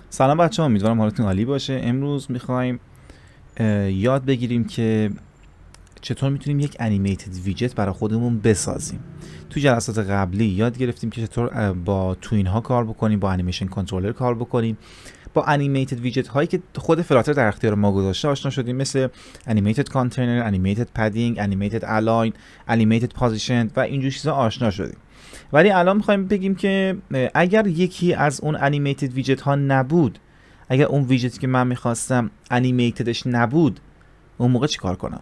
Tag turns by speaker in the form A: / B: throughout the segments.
A: سلام بچه ها، امیدوارم حالتون عالی باشه. امروز میخوایم یاد بگیریم که چطور میتونیم یک انیمیتد ویجت برای خودمون بسازیم. تو جلسات قبلی یاد گرفتیم که چطور با توین ها کار بکنیم، با انیمیشن کنترلر کار بکنیم، با انیمیتد ویجت هایی که خود فلاتر در اختیار ما گذاشته آشنا شدیم، مثل انیمیتد کانتینر، انیمیتد پدینگ، انیمیتد الاین، انیمیتد پوزیشن و اینجور چیزا آشنا شدیم. ولی الان میخوایم بگیم که اگر یکی از اون انیمیتد ویجت ها نبود، اگر اون ویجتی که من میخواستم انیمیتدش نبود، اون موقع چی کار کنم؟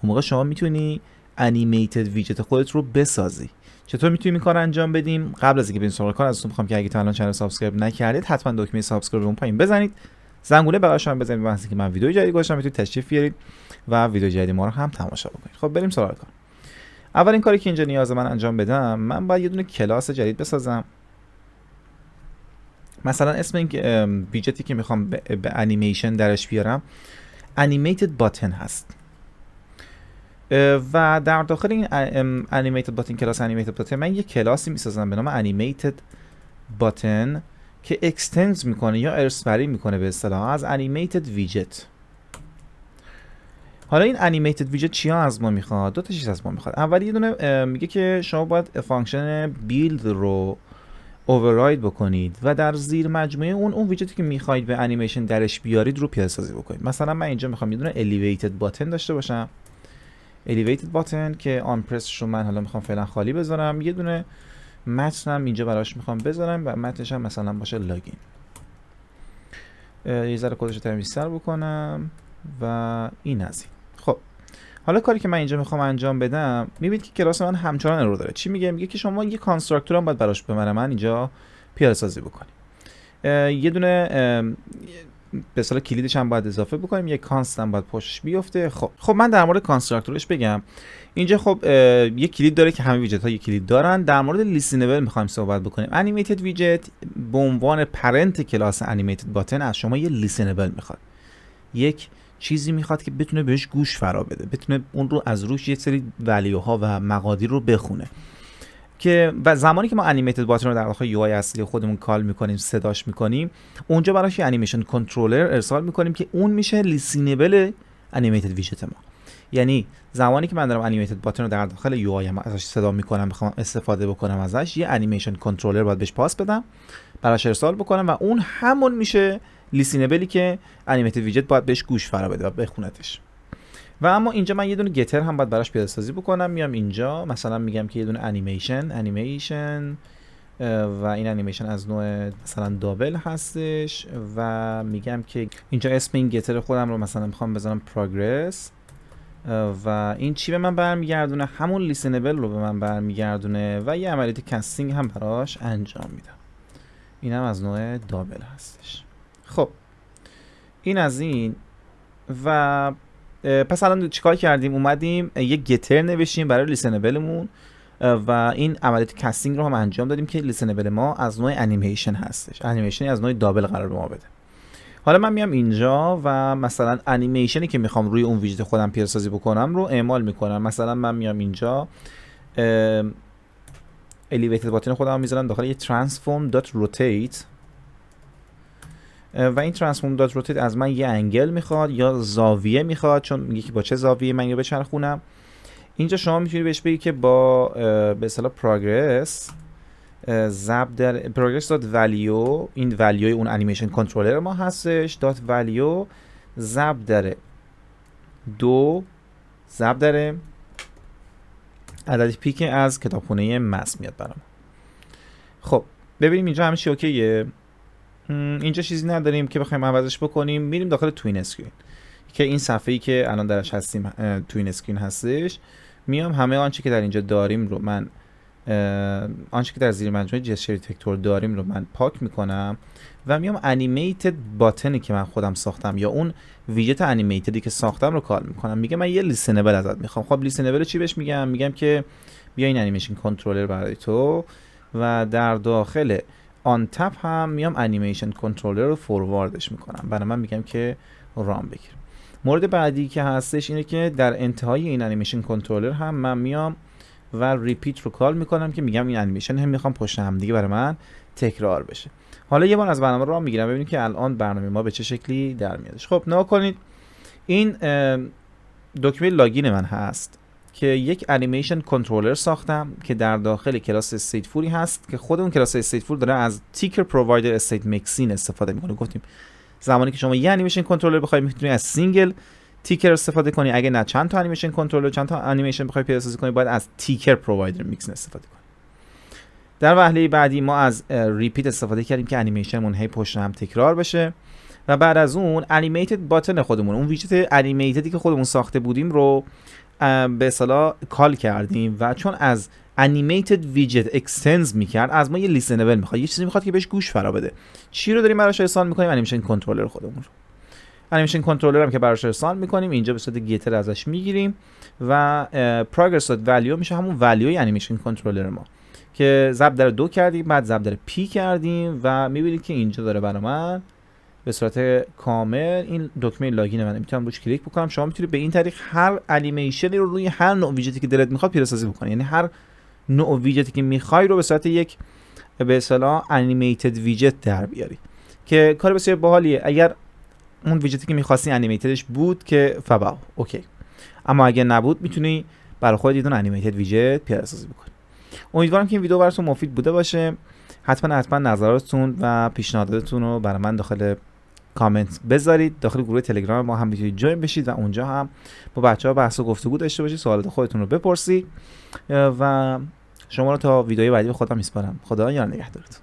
A: اون موقع شما میتونی انیمیتد ویجت خودت رو بسازی. چطور میتونیم این کار انجام بدیم؟ قبل از اینکه بریم سراغ کار ازتون میخوام که اگه تا الان چنل سابسکرایب نکردید حتما دکمه سابسکرایب اون پایین بزنید، زنگوله بغلش هم بزنید واسه اینکه من ویدیو جدید گذاشتم میتونید تشریف بیارید و ویدیو جدید ما رو هم تماشا بکنید. خب بریم سراغ کار. اولین کاری که اینجا نیاز من انجام بدم، من باید یه دونه کلاس جدید بسازم. مثلا اسم این ویجتی که میخوام به انیمیشن درش بیارم انیمیتد باتن هست و در داخل این انیمیتد باتن، کلاس انیمیتد باتن، من یه کلاسی میسازم به نام انیمیتد باتن که اکستنز میکنه یا ارث‌بری میکنه به اصطلاح از انیمیتد ویجت. حالا این انیمیتد ویجت چیا از ما میخواد؟ دو تا چیز از ما میخواد. اولی یه دونه میگه که شما باید فانکشن بیلد رو اوورراید بکنید و در زیر مجموعه اون ویجتی که میخواید به انیمیشن درش بیارید رو پیاده سازی بکنید. مثلا من اینجا میخوام یه دونه الیویتد باتن داشته باشم، الیویتد باتن که آن پرس رو من حالا میخوام فعلا خالی بذارم. یه دونه متنم اینجا براش میخوام بذارم و متنش هم مثلا باشه لاگین. یه ذره کدش رو تمیزتر بکنم و این از این. خب حالا کاری که من اینجا میخوام انجام بدم، میبینید که کلاس من همچنان ارور داره. چی میگه؟ میگه که شما یه کانستراکتور هم باید براش ببرم من اینجا پیاده سازی بکنیم. یه دونه به اصطلاح کلیدش هم باید اضافه بکنیم، یه کانست هم باید پشتش بیفته. خب من در مورد کانستراکتورش بگم. اینجا خب یه کلید داره که همه ویجت ها یه کلید دارن. در مورد لیسنبل میخوایم صحبت بکنیم. انیمیتد ویجت به عنوان پرنت کلاس انیمیتد باتن از شما یه لیسنبل میخواد، یک چیزی میخواد که بتونه بهش گوش فرا بده، بتونه اون رو از روش یه سری ولیوها و مقادیر رو بخونه. که و زمانی که ما انیمیتد باتن رو در داخل یو آی اصلی خودمون کال میکنیم، صداش میکنیم، اونجا براش یه انیمیشن کنترلر ارسال میکنیم که اون میشه لیسینبل انیمیتد ویجت ما. یعنی زمانی که من دارم انیمیتد باتن رو در داخل یو آی ازش صدا میکنم، میخوام استفاده بکنم ازش، یه انیمیشن کنترلر باید بهش پاس بدم، براش ارسال بکنم و اون همون میشه لیسینبلی که انیمیتد ویجت باید بهش گوش فرا بده و بخونتش. و اما اینجا من یه دونه گتر هم باید براش پیاده سازی بکنم. میام اینجا مثلا میگم که یه دونه انیمیشن و این انیمیشن از نوع مثلا دابل هستش و میگم که اینجا اسم این گتر خودم رو مثلا میخوام بذارم پروگرس و این چی به من برمیگردونه؟ همون لیسنبل رو به من برمیگردونه و یه عملیات کاستینگ هم براش انجام میدم. این هم از نوع دابل هستش. خب این از این. و پس الان چیکار کردیم؟ اومدیم یه گتر نوشتیم برای لیسنبلمون و این عملیات کاستینگ رو هم انجام دادیم که لیسنبل ما از نوع انیمیشن هستش، انیمیشنی از نوع دابل قرار به ما بده. حالا من میام اینجا و مثلا انیمیشنی که میخوام روی اون ویجت خودم پیاده سازی بکنم رو اعمال میکنم. مثلا من میام اینجا الیویتد باتن خودم میذارم داخل یه ترانسفورم دات روتیت و این ترانسفورم دات روتیت از من یه انگل میخواد یا زاویه میخواد، چون میگه که با چه زاویه من اینو بچرخونم. اینجا شما میتونید بهش بگی که با به اصطلاح پروگرس ضرب در پروگرس دات ولیو، این ولیوی اون انیمیشن کنترلر ما هستش، دات ولیو ضرب در 2 ضرب در عدد پی که از کتابخونه مس میاد برام. خب ببینیم اینجا همه چی اوکیه. اینجا چیزی نداریم که بخوایم عوضش بکنیم. میریم داخل توین اسکرین که این صفحه‌ای که الان درش هستیم توین اسکرین هستش. میام همه آنچه که در اینجا داریم رو من آنچه که در زیر مجموعه جسچر دیتکتور داریم رو من پاک میکنم و میام انیمیتد باتنی که من خودم ساختم یا اون ویجت انیمیتدی که ساختم رو کال میکنم. میگه من یه لیسنبل ازت میخوام. خب لیسنبل چی بهش میگم؟ میگم که بیا این انیمیشن کنترلر برای تو و در داخل آن تپ هم میام انیمیشن کنترلر رو فورواردش میکنم. برای من میگم که رام بگیر. مورد بعدی که هستش اینه که در انتهای این انیمیشن کنترلر هم من میام و ریپیت رو کال میکنم که میگم این انیمیشن هم میخوام پشت هم دیگه برای من تکرار بشه. حالا یه بار از برنامه رو میگیرم ببینیم که الان برنامه ما به چه شکلی در میادش. خب نگاه کنید، این دکمه لاگین من هست که یک انیمیشن کنترلر ساختم که در داخل کلاس استیتفولی هست که خود اون کلاس استیتفول داره از تیکر پرووایدر استیت میکسین استفاده میکنه. گفتیم زمانی که شما یه انیمیشن کنترلر بخواید میتونید از سینگل تیکر استفاده کنی، اگه نه چند تا انیمیشن کنترلر چند تا انیمیشن بخواید پیاده‌سازی کنی باید از تیکر پرووایدر میکسین استفاده کنی. در وهله بعدی ما از ریپیت استفاده کردیم که انیمیشنمون هی پشت هم تکرار بشه و بعد از اون انیمیتد باتن خودمون، اون ویجت انیمیتدی که خودمون ساخته بودیم رو به اصطلاح کال کردیم و چون از انیمیتد ویجت اکستنز میکرد از ما یه لیسنبل میخواد، یه چیزی میخواد که بهش گوش فرا بده. چی رو داریم براش ارسال میکنیم؟ انیمیشن کنترلر خودمون رو. انیمیشن کنترلر هم که براش ارسال میکنیم اینجا به صورت گیتر ازش میگیریم و پروگرس دات ولیو میشه همون ولیوی انیمیشن کنترلر ما که ضرب در 2 کردیم، بعد ضرب در پی کردیم و میبینید که اینجا داره برای من به صورت کامل این دکمه لاگین من میتونم روش کلیک بکنم. شما میتونید به این طریق هر انیمیشنی رو روی هر نوع ویجتی که دلت میخواد پیاده‌سازی بکنی، یعنی هر نوع ویجتی که میخوای رو به صورت یک به اصطلاح انیمیتد ویجت در بیاری که کار بسیار باحالیه. اگر اون ویجتی که می‌خواستی انیمیتدش بود که فباو اوکی، اما اگه نبود میتونی برای خودت یه دونه انیمیتد ویجت پیاده‌سازی بکنی. امیدوارم که این ویدیو براتون مفید بوده باشه. حتما نظراتتون و پیشنهاداتتون رو برای من داخل کامنت بذارید. داخل گروه تلگرام ما هم میتونید جوین بشید و اونجا هم با بچه‌ها بحث و گفتگو داشته باشید، سوالات خودتون رو بپرسید و شما رو تا ویدیوی بعدی به خودم میسپارم. خدا یار نگهدارتون.